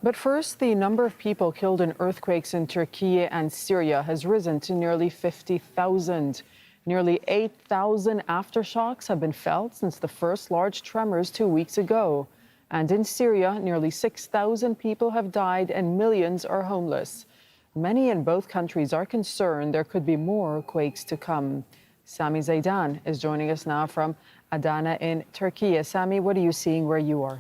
But first, the number of people killed in earthquakes in Turkey and Syria has risen to nearly 50,000. Nearly 8,000 aftershocks have been felt since the first large tremors 2 weeks ago. And in Syria, nearly 6,000 people have died and millions are homeless. Many in both countries are concerned there could be more quakes to come. Sami Zaidan is joining us now from Adana in Turkey. Sami, what are you seeing where you are?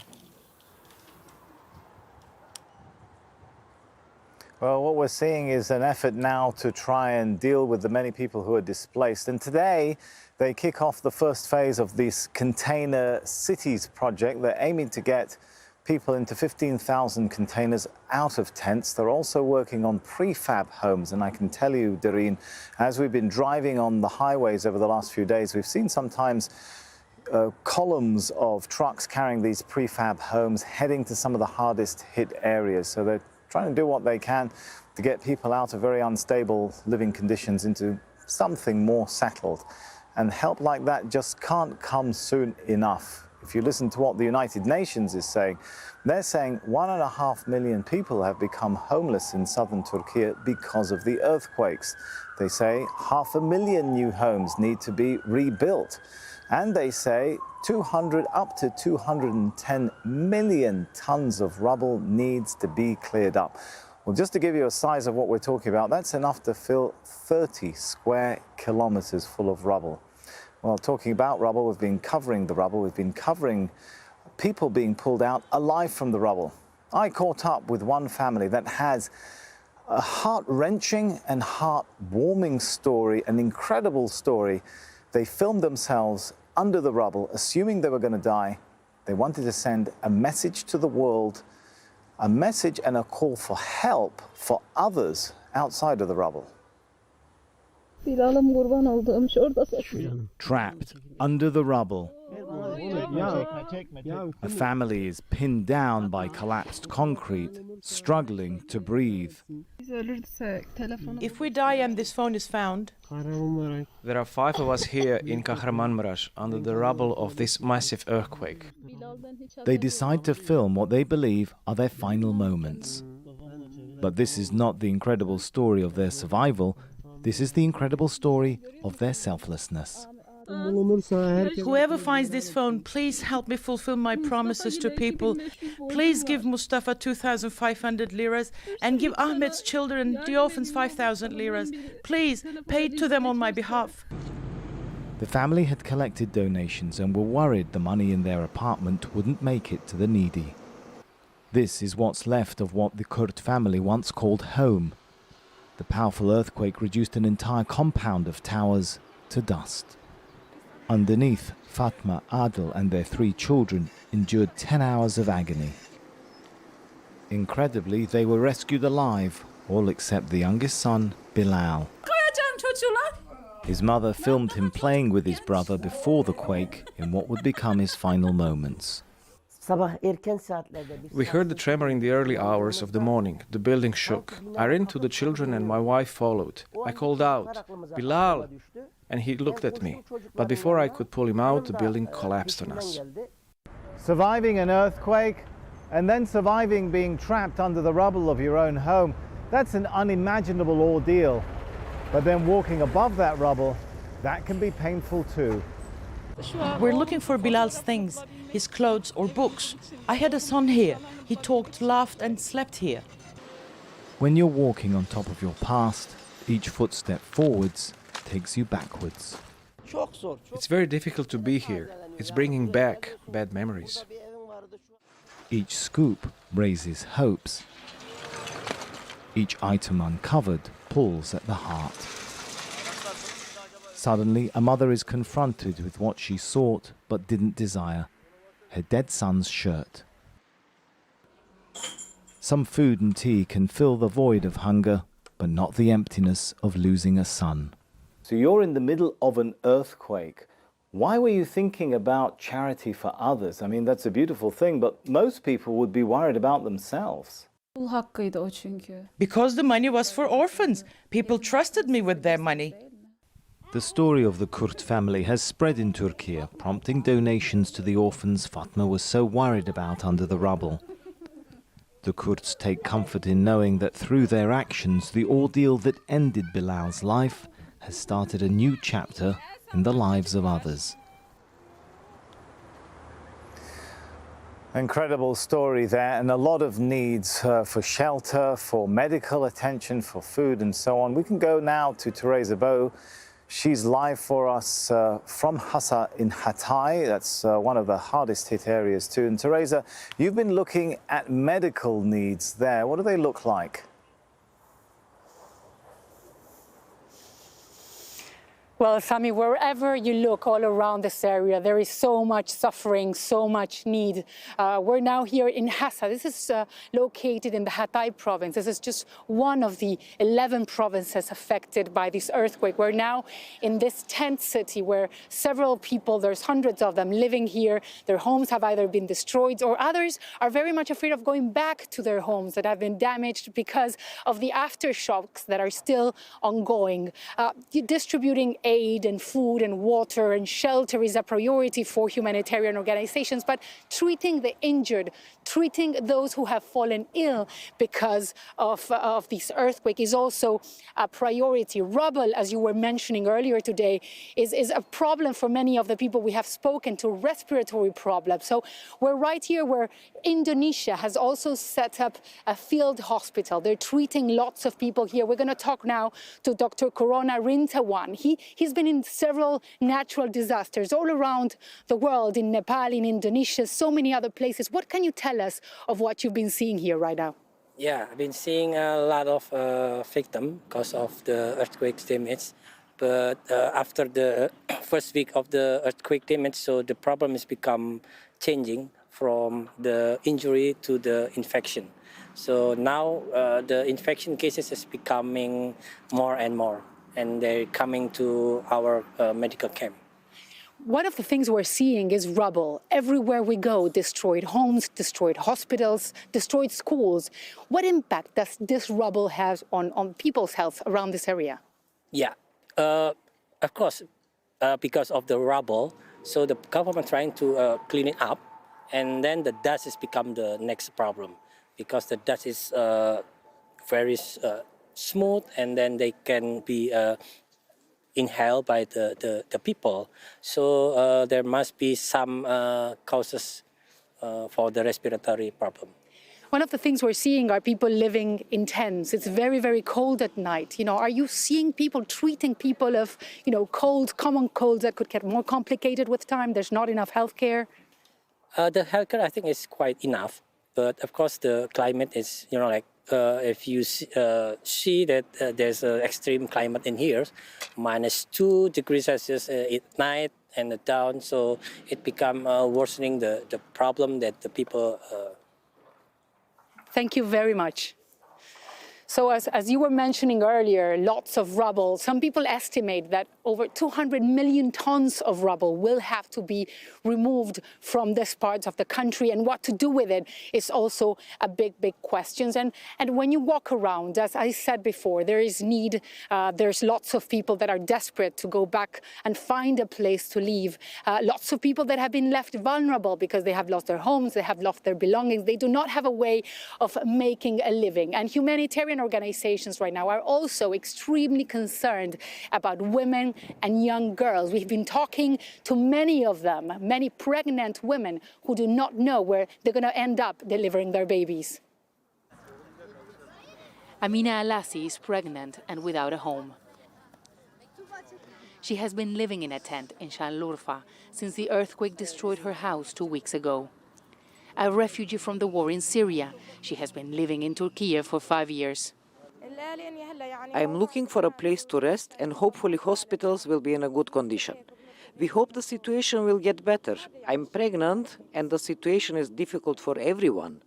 Well, what we're seeing is an effort now to try and deal with the many people who are displaced. And today, they kick off the first phase of this container cities project. They're aiming to get people into 15,000 containers out of tents. They're also working on prefab homes. And I can tell you, Doreen, as we've been driving on the highways over the last few days, we've seen sometimes columns of trucks carrying these prefab homes heading to some of the hardest hit areas. So they're trying to do what they can to get people out of very unstable living conditions into something more settled. And help like that just can't come soon enough. If you listen to what the United Nations is saying, they're saying 1.5 million people have become homeless in southern Turkey because of the earthquakes. They say 500,000 new homes need to be rebuilt. And they say 200 up to 210 million tons of rubble needs to be cleared up. Well, just to give you a size of what we're talking about, that's enough to fill 30 square kilometers full of rubble. Well, talking about rubble, we've been covering the rubble. We've been covering people being pulled out alive from the rubble. I caught up with one family that has a heart-wrenching and heart-warming story, an incredible story. They filmed themselves under the rubble, assuming they were going to die. They wanted to send a message to the world, a message and a call for help for others outside of the rubble. Trapped under the rubble. A family is pinned down by collapsed concrete, struggling to breathe. If we die and this phone is found, there are 5 of us here in Kahramanmaraş under the rubble of this massive earthquake. They decide to film what they believe are their final moments. But this is not the incredible story of their survival. This is the incredible story of their selflessness. whoever finds this phone, please help me fulfill my promises to people. Please give Mustafa 2,500 liras and give Ahmed's children, the orphans, 5,000 liras. Please pay it to them on my behalf. The family had collected donations and were worried the money in their apartment wouldn't make it to the needy. This is what's left of what the Kurt family once called home. The powerful earthquake reduced an entire compound of towers to dust. Underneath, Fatma, Adil and their 3 children endured 10 hours of agony. Incredibly, they were rescued alive, all except the youngest son, Bilal. His mother filmed him playing with his brother before the quake in what would become his final moments. We heard the tremor in the early hours of the morning. The building shook. I ran to the children and my wife followed. I called out, "Bilal!" and he looked at me. But before I could pull him out, the building collapsed on us. Surviving an earthquake and then surviving being trapped under the rubble of your own home, that's an unimaginable ordeal. But then walking above that rubble, that can be painful too. We're looking for Bilal's things, his clothes or books. I had a son here. He talked, laughed and slept here. When you're walking on top of your past, each footstep forwards takes you backwards. It's very difficult to be here. It's bringing back bad memories. Each scoop raises hopes. Each item uncovered pulls at the heart. Suddenly, a mother is confronted with what she sought but didn't desire: her dead son's shirt. Some food and tea can fill the void of hunger, but not the emptiness of losing a son. So you're in the middle of an earthquake. Why were you thinking about charity for others? I mean, that's a beautiful thing, but most people would be worried about themselves. Because the money was for orphans. People trusted me with their money. The story of the Kurt family has spread in Turkey, prompting donations to the orphans Fatma was so worried about under the rubble. The Kurds take comfort in knowing that through their actions, the ordeal that ended Bilal's life has started a new chapter in the lives of others. Incredible story there, and a lot of needs for shelter, for medical attention, for food and so on. We can go now to Teresa Bow. She's live for us from Hassa in Hatay. That's one of the hardest hit areas too. And Teresa, you've been looking at medical needs there. What do they look like? Well, Sami, wherever you look all around this area, there is so much suffering, so much need. We're now here in Hassa. This is located in the Hatay province. This is just one of the 11 provinces affected by this earthquake. We're now in this tent city where several people, there's hundreds of them living here. Their homes have either been destroyed or others are very much afraid of going back to their homes that have been damaged because of the aftershocks that are still ongoing. Distributing aid and food and water and shelter is a priority for humanitarian organizations, but treating the injured, treating those who have fallen ill because of this earthquake is also a priority. Rubble, as you were mentioning earlier today, is a problem for many of the people we have spoken to, respiratory problems. So we're right here where Indonesia has also set up a field hospital. They're treating lots of people here. We're going to talk now to Dr. Corona Rintawan. He's been in several natural disasters all around the world, in Nepal, in Indonesia, so many other places. What can you tell us of what you've been seeing here right now? Yeah, I've been seeing a lot of victims because of the earthquake damage. But after the first week of the earthquake damage, so the problem has become changing from the injury to the infection. So now the infection cases is becoming more and more, and they're coming to our medical camp. One of the things we're seeing is rubble. Everywhere we go, destroyed homes, destroyed hospitals, destroyed schools. What impact does this rubble have on people's health around this area? Yeah, of course, because of the rubble, so the government trying to clean it up, and then the dust has become the next problem, because the dust is very smooth, and then they can be inhaled by the people. So there must be some causes for the respiratory problem. One of the things we're seeing are people living in tents. It's very, very cold at night. You know, are you seeing people treating people of, cold, common colds that could get more complicated with time? There's not enough healthcare. The healthcare, I think, is quite enough. But of course, the climate is, if you see that there's an extreme climate in here, -2 degrees Celsius at night and down, so it become worsening the problem that the people. Thank you very much. So as you were mentioning earlier, lots of rubble. Some people estimate that over 200 million tons of rubble will have to be removed from this part of the country, and what to do with it is also a big, big question. And when you walk around, as I said before, there is need. There's lots of people that are desperate to go back and find a place to live. Lots of people that have been left vulnerable because they have lost their homes, they have lost their belongings. They do not have a way of making a living. And humanitarian organizations right now are also extremely concerned about women and young girls. We've been talking to many of them, many pregnant women who do not know where they're going to end up delivering their babies. Amina Alassi is pregnant and without a home. She has been living in a tent in Şanlıurfa since the earthquake destroyed her house 2 weeks ago. A refugee from the war in Syria, she has been living in Turkey for 5 years. I'm looking for a place to rest, and hopefully hospitals will be in a good condition. We hope the situation will get better. I'm pregnant, and the situation is difficult for everyone.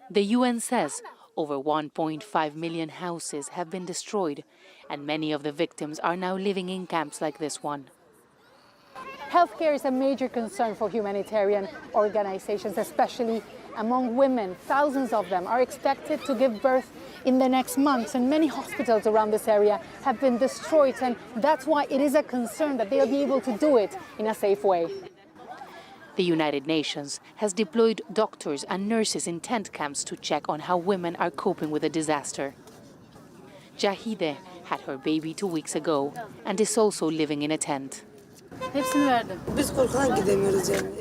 The UN says over 1.5 million houses have been destroyed, and many of the victims are now living in camps like this one. Healthcare is a major concern for humanitarian organizations, especially among women. Thousands of them are expected to give birth in the next months, and many hospitals around this area have been destroyed, and that's why it is a concern that they'll be able to do it in a safe way. The United Nations has deployed doctors and nurses in tent camps to check on how women are coping with the disaster. Jahide had her baby 2 weeks ago and is also living in a tent.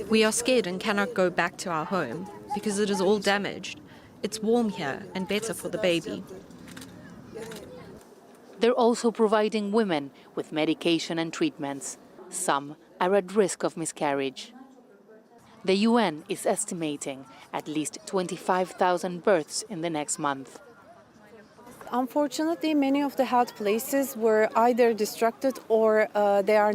We are scared and cannot go back to our home because it is all damaged. It's warm here and better for the baby. They're also providing women with medication and treatments. Some are at risk of miscarriage. The UN is estimating at least 25,000 births in the next month. Unfortunately, many of the health places were either destructed or they are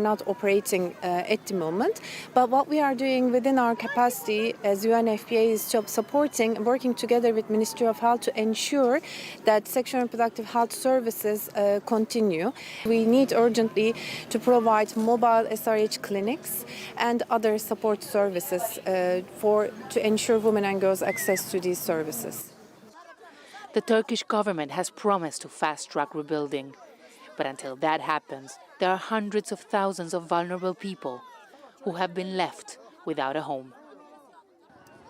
not operating at the moment. But what we are doing within our capacity as UNFPA is supporting, working together with Ministry of Health to ensure that sexual and reproductive health services continue. We need urgently to provide mobile SRH clinics and other support services to ensure women and girls access to these services. The Turkish government has promised to fast-track rebuilding. But until that happens, there are hundreds of thousands of vulnerable people who have been left without a home.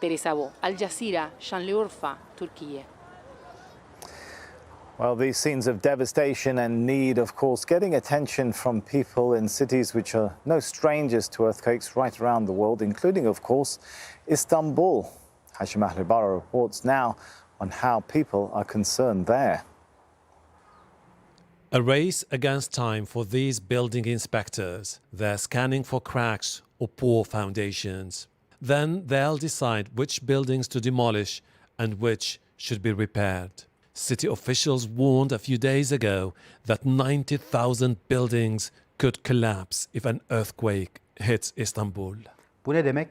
Teresa Bo, Al Jazeera, Şanlıurfa, Turkey. Well, these scenes of devastation and need, of course, getting attention from people in cities which are no strangers to earthquakes right around the world, including, of course, Istanbul. Hashim Ahlibara reports now on how people are concerned there. A race against time for these building inspectors. They're scanning for cracks or poor foundations. Then they'll decide which buildings to demolish and which should be repaired. City officials warned a few days ago that 90,000 buildings could collapse if an earthquake hits Istanbul. Bu ne demek?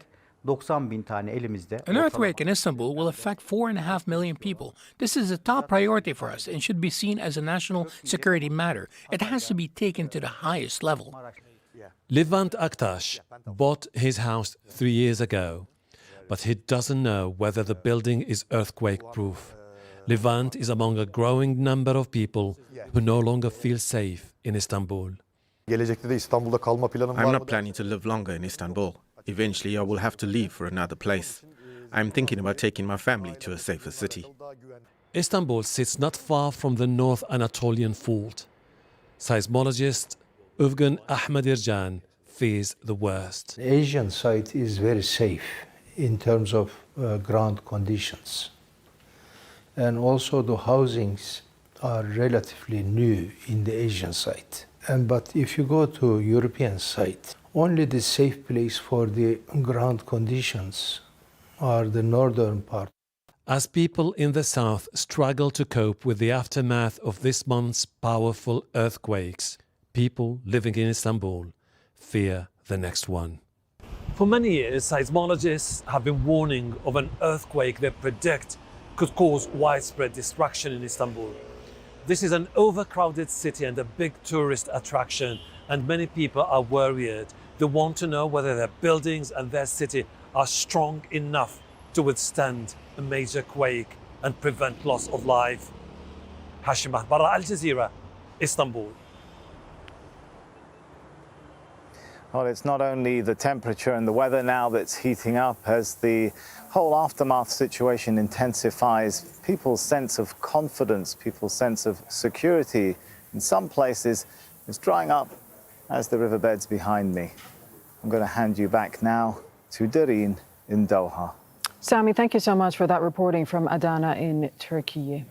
90.000 tane elimizde. An earthquake in Istanbul will affect 4.5 million people. This is a top priority for us and should be seen as a national security matter. It has to be taken to the highest level. Levent Aktaş bought his house 3 years ago, but he doesn't know whether the building is earthquake-proof. Levent is among a growing number of people who no longer feel safe in Istanbul. I'm not planning to live longer in Istanbul. Eventually, I will have to leave for another place. I'm thinking about taking my family to a safer city. Istanbul sits not far from the North Anatolian fault. Seismologist Övgün Ahmedircan fears the worst. The Asian site is very safe in terms of ground conditions. And also the housings are relatively new in the Asian site. But if you go to European site, only the safe place for the ground conditions are the northern part. As people in the south struggle to cope with the aftermath of this month's powerful earthquakes, people living in Istanbul fear the next one. For many years, seismologists have been warning of an earthquake they predict could cause widespread destruction in Istanbul. This is an overcrowded city and a big tourist attraction, and many people are worried. They want to know whether their buildings and their city are strong enough to withstand a major quake and prevent loss of life. Hashim Ahlibara, Al Jazeera, Istanbul. Well, it's not only the temperature and the weather now that's heating up. As the whole aftermath situation intensifies, people's sense of confidence, people's sense of security in some places is drying up as the riverbeds behind me. I'm going to hand you back now to Doreen in Doha. Sami, thank you so much for that reporting from Adana in Turkey.